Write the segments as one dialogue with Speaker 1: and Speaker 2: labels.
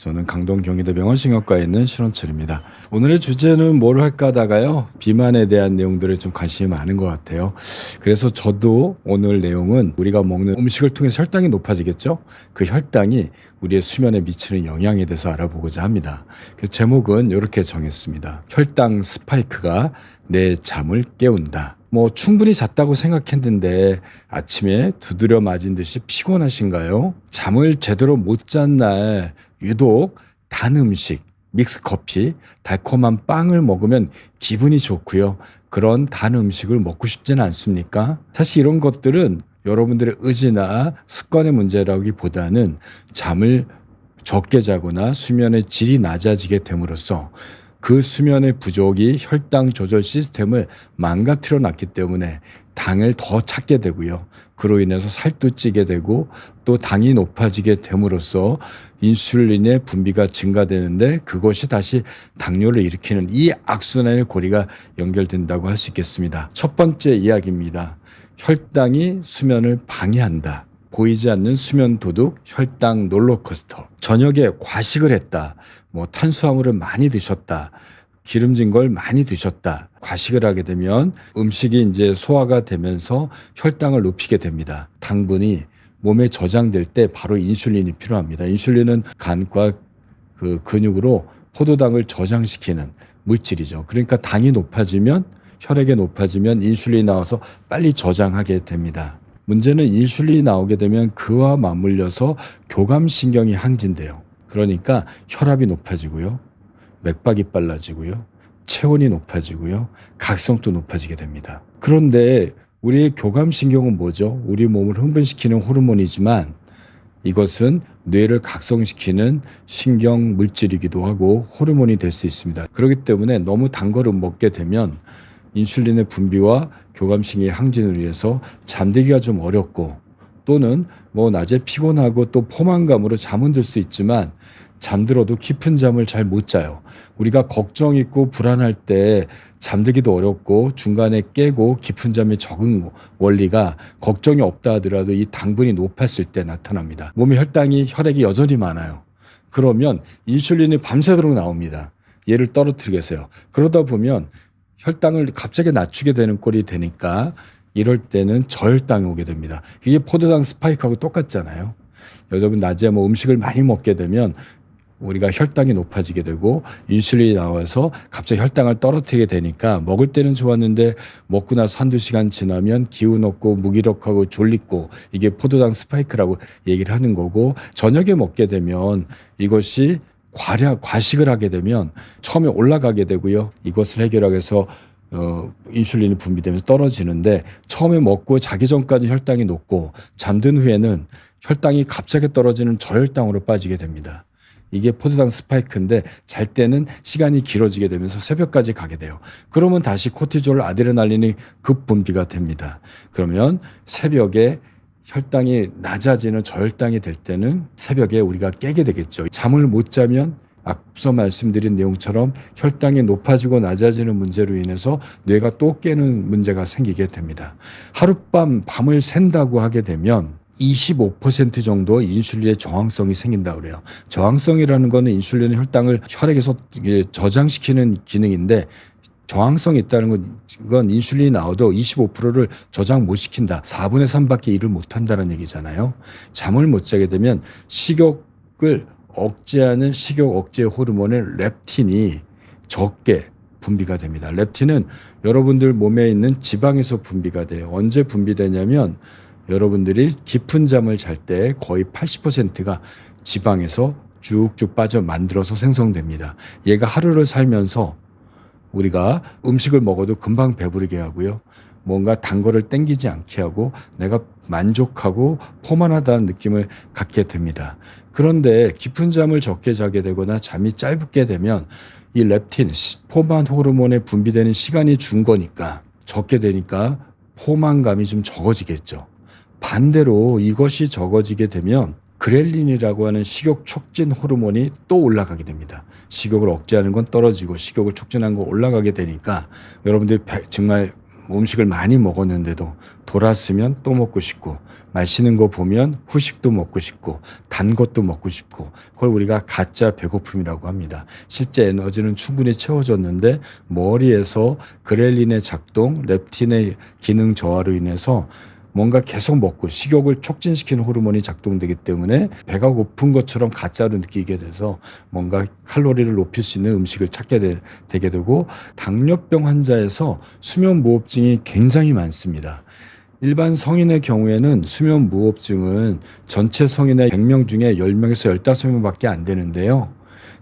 Speaker 1: 저는 강동 경희대병원 신경과에 있는 신원철입니다. 오늘의 주제는 뭘 할까 하다가요, 비만에 대한 내용들에 좀 관심이 많은 것 같아요. 그래서 저도 오늘 내용은 우리가 먹는 음식을 통해서 혈당이 높아지겠죠? 그 혈당이 우리의 수면에 미치는 영향에 대해서 알아보고자 합니다. 그 제목은 이렇게 정했습니다. 혈당 스파이크가 내 잠을 깨운다. 충분히 잤다고 생각했는데 아침에 두드려 맞은 듯이 피곤하신가요? 잠을 제대로 못 잔 날 유독 단 음식, 믹스커피, 달콤한 빵을 먹으면 기분이 좋고요. 그런 단 음식을 먹고 싶지는 않습니까? 사실 이런 것들은 여러분들의 의지나 습관의 문제라기보다는 잠을 적게 자거나 수면의 질이 낮아지게 됨으로써 그 수면의 부족이 혈당 조절 시스템을 망가뜨려 놨기 때문에 당을 더 찾게 되고요. 그로 인해서 살도 찌게 되고 또 당이 높아지게 됨으로써 인슐린의 분비가 증가되는데 그것이 다시 당뇨를 일으키는 이 악순환의 고리가 연결된다고 할 수 있겠습니다. 첫 번째 이야기입니다. 혈당이 수면을 방해한다. 보이지 않는 수면 도둑, 혈당 롤러코스터. 저녁에 과식을 했다. 탄수화물을 많이 드셨다. 기름진 걸 많이 드셨다. 과식을 하게 되면 음식이 이제 소화가 되면서 혈당을 높이게 됩니다. 당분이 몸에 저장될 때 바로 인슐린이 필요합니다. 인슐린은 간과 그 근육으로 포도당을 저장시키는 물질이죠. 그러니까 당이 높아지면, 혈액이 높아지면 인슐린이 나와서 빨리 저장하게 됩니다. 문제는 인슐린이 나오게 되면 그와 맞물려서 교감신경이 항진돼요. 그러니까 혈압이 높아지고요. 맥박이 빨라지고요. 체온이 높아지고요. 각성도 높아지게 됩니다. 그런데 우리의 교감신경은 뭐죠? 우리 몸을 흥분시키는 호르몬이지만 이것은 뇌를 각성시키는 신경 물질이기도 하고 호르몬이 될 수 있습니다. 그렇기 때문에 너무 단 거를 먹게 되면 인슐린의 분비와 교감신경의 항진을 위해서 잠들기가 좀 어렵고 또는 낮에 피곤하고 또 포만감으로 잠은 들 수 있지만 잠들어도 깊은 잠을 잘 못 자요. 우리가 걱정 있고 불안할 때 잠들기도 어렵고 중간에 깨고 깊은 잠에 적응 원리가 걱정이 없다 하더라도 이 당분이 높았을 때 나타납니다. 몸의 혈액이 여전히 많아요. 그러면 인슐린이 밤새도록 나옵니다. 얘를 떨어뜨리겠어요. 그러다 보면 혈당을 갑자기 낮추게 되는 꼴이 되니까 이럴 때는 저혈당이 오게 됩니다. 이게 포도당 스파이크하고 똑같잖아요. 여러분 낮에 음식을 많이 먹게 되면 우리가 혈당이 높아지게 되고 인슐린이 나와서 갑자기 혈당을 떨어뜨리게 되니까 먹을 때는 좋았는데 먹고 나서 한두 시간 지나면 기운 없고 무기력하고 졸리고 이게 포도당 스파이크라고 얘기를 하는 거고, 저녁에 먹게 되면 이것이 과식을 하게 되면 처음에 올라가게 되고요. 이것을 해결하기 위해서 인슐린이 분비되면서 떨어지는데 처음에 먹고 자기 전까지 혈당이 높고 잠든 후에는 혈당이 갑자기 떨어지는 저혈당으로 빠지게 됩니다. 이게 포도당 스파이크인데 잘 때는 시간이 길어지게 되면서 새벽까지 가게 돼요. 그러면 다시 코티졸, 아드레날린이 급분비가 됩니다. 그러면 새벽에 혈당이 낮아지는 저혈당이 될 때는 새벽에 우리가 깨게 되겠죠. 잠을 못 자면 앞서 말씀드린 내용처럼 혈당이 높아지고 낮아지는 문제로 인해서 뇌가 또 깨는 문제가 생기게 됩니다. 밤을 샌다고 하게 되면 25% 정도 인슐린의 저항성이 생긴다고 그래요. 저항성이라는 거는 인슐린의 혈당을 혈액에서 저장시키는 기능인데, 저항성이 있다는 건 인슐린이 나와도 25%를 저장 못 시킨다. 4분의 3밖에 일을 못 한다는 얘기잖아요. 잠을 못 자게 되면 식욕을 억제하는 식욕 억제 호르몬의 렙틴이 적게 분비가 됩니다. 렙틴은 여러분들 몸에 있는 지방에서 분비가 돼요. 언제 분비되냐면 여러분들이 깊은 잠을 잘 때 거의 80%가 지방에서 쭉쭉 빠져 만들어서 생성됩니다. 얘가 하루를 살면서 우리가 음식을 먹어도 금방 배부르게 하고요. 뭔가 단 거를 땡기지 않게 하고 내가 만족하고 포만하다는 느낌을 갖게 됩니다. 그런데 깊은 잠을 적게 자게 되거나 잠이 짧게 되면 이 렙틴, 포만 호르몬에 분비되는 시간이 준 거니까 적게 되니까 포만감이 좀 적어지겠죠. 반대로 이것이 적어지게 되면 그렐린이라고 하는 식욕 촉진 호르몬이 또 올라가게 됩니다. 식욕을 억제하는 건 떨어지고 식욕을 촉진하는 건 올라가게 되니까 여러분들이 정말 음식을 많이 먹었는데도 돌았으면 또 먹고 싶고, 맛있는 거 보면 후식도 먹고 싶고, 단 것도 먹고 싶고, 그걸 우리가 가짜 배고픔이라고 합니다. 실제 에너지는 충분히 채워졌는데 머리에서 그렐린의 작동, 렙틴의 기능 저하로 인해서 뭔가 계속 먹고 식욕을 촉진시키는 호르몬이 작동되기 때문에 배가 고픈 것처럼 가짜로 느끼게 돼서 뭔가 칼로리를 높일 수 있는 음식을 찾게 되게 되고, 당뇨병 환자에서 수면무호흡증이 굉장히 많습니다. 일반 성인의 경우에는 수면무호흡증은 전체 성인의 100명 중에 10명에서 15명밖에 안 되는데요.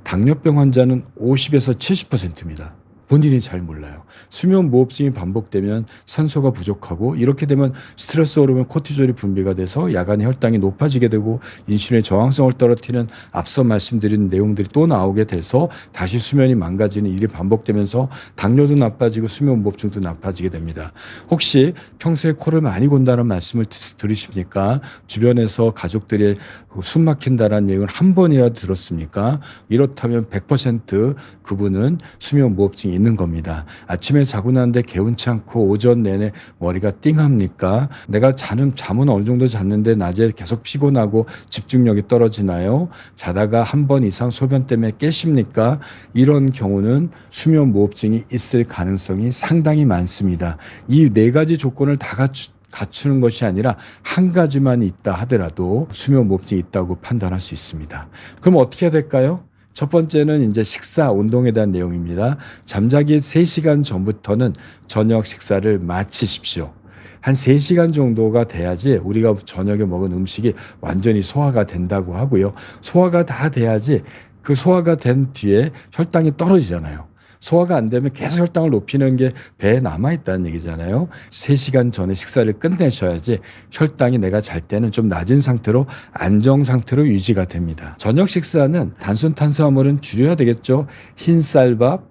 Speaker 1: 당뇨병 환자는 50에서 70%입니다. 본인이 잘 몰라요. 수면 무호흡증이 반복되면 산소가 부족하고, 이렇게 되면 스트레스 호르몬 코티졸이 분비가 돼서 야간에 혈당이 높아지게 되고 인슐린의 저항성을 떨어뜨리는 앞서 말씀드린 내용들이 또 나오게 돼서 다시 수면이 망가지는 일이 반복되면서 당뇨도 나빠지고 수면 무호흡증도 나빠지게 됩니다. 혹시 평소에 코를 많이 곤다는 말씀을 들으십니까? 주변에서 가족들이 숨 막힌다는 얘기를 한 번이라도 들었습니까? 이렇다면 100% 그분은 수면 무호흡증이 있는 겁니다. 아침에 자고 나는데 개운치 않고 오전 내내 머리가 띵합니까? 내가 잠은 어느 정도 잤는데 낮에 계속 피곤하고 집중력이 떨어지나요? 자다가 한 번 이상 소변 때문에 깨십니까? 이런 경우는 수면 무호흡증이 있을 가능성이 상당히 많습니다. 이 네 가지 조건을 다 갖추는 것이 아니라 한 가지만 있다 하더라도 수면 무호흡증이 있다고 판단할 수 있습니다. 그럼 어떻게 해야 될까요? 첫 번째는 이제 식사, 운동에 대한 내용입니다. 잠자기 3시간 전부터는 저녁 식사를 마치십시오. 한 3시간 정도가 돼야지 우리가 저녁에 먹은 음식이 완전히 소화가 된다고 하고요. 소화가 다 돼야지, 그 소화가 된 뒤에 혈당이 떨어지잖아요. 소화가 안 되면 계속 혈당을 높이는 게 배에 남아있다는 얘기잖아요. 3시간 전에 식사를 끝내셔야지 혈당이 내가 잘 때는 좀 낮은 상태로 안정 상태로 유지가 됩니다. 저녁 식사는 단순 탄수화물은 줄여야 되겠죠. 흰쌀밥,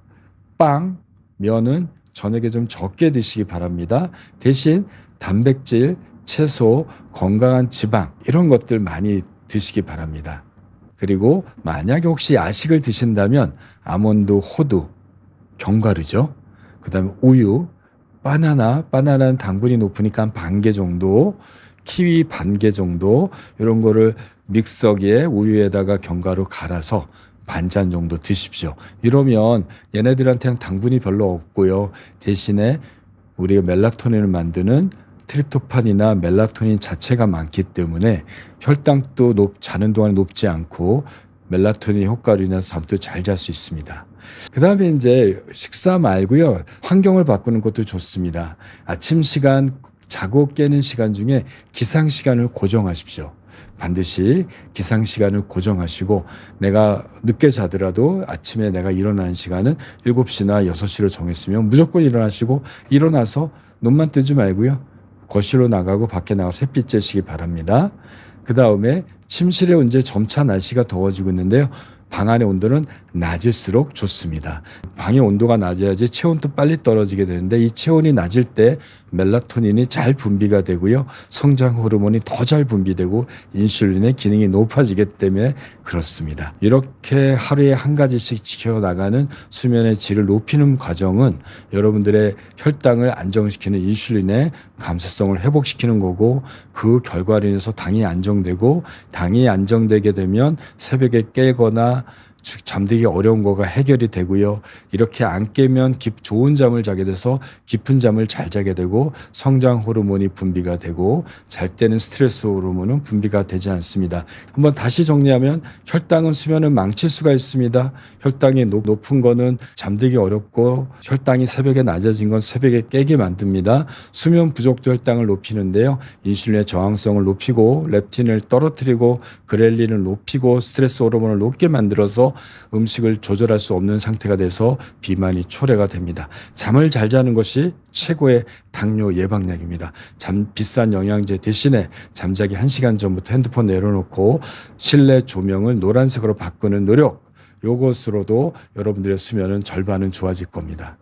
Speaker 1: 빵, 면은 저녁에 좀 적게 드시기 바랍니다. 대신 단백질, 채소, 건강한 지방 이런 것들 많이 드시기 바랍니다. 그리고 만약에 혹시 야식을 드신다면 아몬드, 호두, 견과류죠. 그 다음에 우유, 바나나는 당분이 높으니까 한 반 개 정도, 키위 반 개 정도, 이런 거를 믹서기에 우유에다가 견과류 갈아서 반잔 정도 드십시오. 이러면 얘네들한테는 당분이 별로 없고요. 대신에 우리가 멜라토닌을 만드는 트립토판이나 멜라토닌 자체가 많기 때문에 혈당도 자는 동안에 높지 않고 멜라토닌 효과로 인해서 잠도 잘 잘 수 있습니다. 그 다음에 이제 식사 말고요, 환경을 바꾸는 것도 좋습니다. 아침 시간, 자고 깨는 시간 중에 기상 시간을 고정하십시오. 반드시 기상 시간을 고정하시고, 내가 늦게 자더라도 아침에 내가 일어나는 시간은 7시나 6시로 정했으면 무조건 일어나시고, 일어나서 눈만 뜨지 말고요, 거실로 나가고 밖에 나가서 햇빛 쬐시기 바랍니다. 그 다음에 침실에 이제 점차 날씨가 더워지고 있는데요. 방 안의 온도는 낮을수록 좋습니다. 방의 온도가 낮아야지 체온도 빨리 떨어지게 되는데, 이 체온이 낮을 때 멜라토닌이 잘 분비가 되고요. 성장 호르몬이 더 잘 분비되고 인슐린의 기능이 높아지기 때문에 그렇습니다. 이렇게 하루에 한 가지씩 지켜나가는 수면의 질을 높이는 과정은 여러분들의 혈당을 안정시키는 인슐린의 감수성을 회복시키는 거고, 그 결과로 인해서 당이 안정되고, 당이 안정되게 되면 새벽에 깨거나 잠들기 어려운 거가 해결이 되고요. 이렇게 안 깨면 좋은 잠을 자게 돼서 깊은 잠을 잘 자게 되고, 성장 호르몬이 분비가 되고, 잘 때는 스트레스 호르몬은 분비가 되지 않습니다. 한번 다시 정리하면, 혈당은 수면을 망칠 수가 있습니다. 혈당이 높은 거는 잠들기 어렵고, 혈당이 새벽에 낮아진 건 새벽에 깨게 만듭니다. 수면 부족도 혈당을 높이는데요. 인슐린의 저항성을 높이고, 렙틴을 떨어뜨리고, 그렐린을 높이고, 스트레스 호르몬을 높게 만들어서 음식을 조절할 수 없는 상태가 돼서 비만이 초래가 됩니다. 잠을 잘 자는 것이 최고의 당뇨 예방약입니다. 비싼 영양제 대신에 잠자기 1시간 전부터 핸드폰 내려놓고 실내 조명을 노란색으로 바꾸는 노력, 요것으로도 여러분들의 수면은 절반은 좋아질 겁니다.